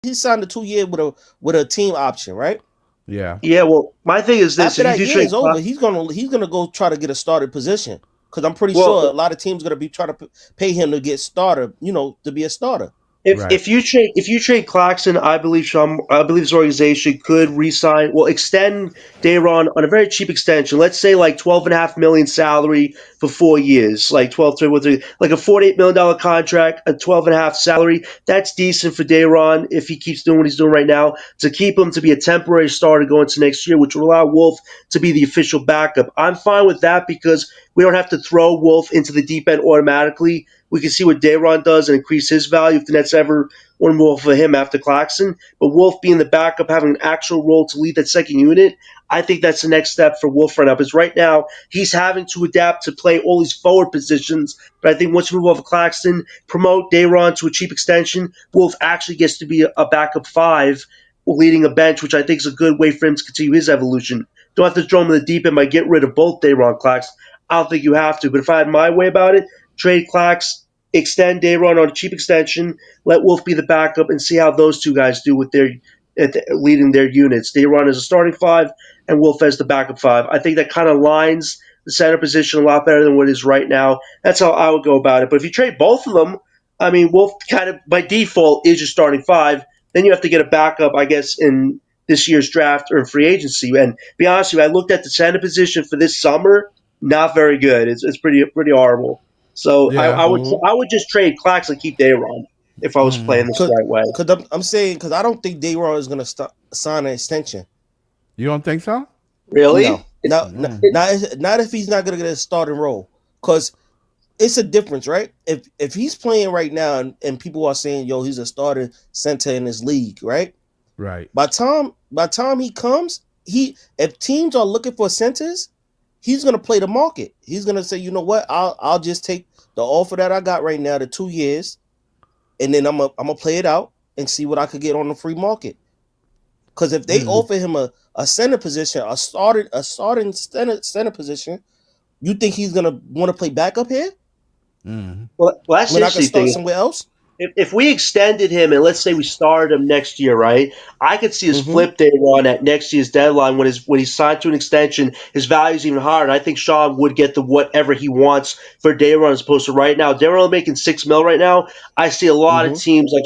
he signed a 2 year with a team option, right? Yeah. Yeah, well, my thing is this: After if you that do year trade, is over, he's gonna go try to get a started position because I'm pretty well, sure a lot of teams gonna be trying to pay him to get starter, to be a starter. Right. if you trade Claxton, I believe this organization could re-sign, well, extend Dayron on a very cheap extension. Let's say like 12.5 million salary for 4 years, like 12 to with like a $48 million contract, a 12.5 salary. That's decent for Dayron if he keeps doing what he's doing right now to keep him to be a temporary starter going to next year, which will allow Wolf to be the official backup. I'm fine with that because we don't have to throw Wolf into the deep end automatically. We can see what Dayron does and increase his value if the Nets ever want to move for him after Claxton. But Wolf being the backup, having an actual role to lead that second unit, I think that's the next step for Wolf right now. Because right now, he's having to adapt to play all these forward positions. But I think once you move off of Claxton, promote Dayron to a cheap extension, Wolf actually gets to be a backup five leading a bench, which I think is a good way for him to continue his evolution. Don't have to throw him in the deep end by get rid of both Dayron and Claxton. I don't think you have to. But if I had my way about it, trade Clax, extend Dayron on a cheap extension, let Wolf be the backup, and see how those two guys do with their leading their units. Dayron as a starting five, and Wolf as the backup five. I think that kind of lines the center position a lot better than what it is right now. That's how I would go about it. But if you trade both of them, I mean, Wolf kind of by default is your starting five. Then you have to get a backup, I guess, in this year's draft or in free agency. And be honest with you, I looked at the center position for this summer. Not very good. It's pretty horrible. So Yeah. I would just trade Clax and keep Dayron if I was playing this the Cause, right way. cause I'm saying because I don't think Dayron is gonna sign an extension. You don't think so? Really? No, not if he's not gonna get a starting role. Cause it's a difference, right? If he's playing right now and people are saying, "Yo, he's a starting center in this league," right? Right. By time he comes, if teams are looking for centers, he's gonna play the market. He's gonna say, "You know what? I'll just take the offer that I got right now, the 2 years, and then I'm gonna play it out and see what I could get on the free market." Because if they offer him a center position, a starting center position, you think he's gonna want to play backup here Well, that's the when I can interesting start thing. somewhere else? If we extended him and let's say we started him next year, right? I could see his Mm-hmm. flip day run at next year's deadline when he's signed to an extension, his value is even higher. And I think Sean would get the whatever he wants for day run as opposed to right now. Day run making 6 mil right now. I see a lot of Mm-hmm. teams like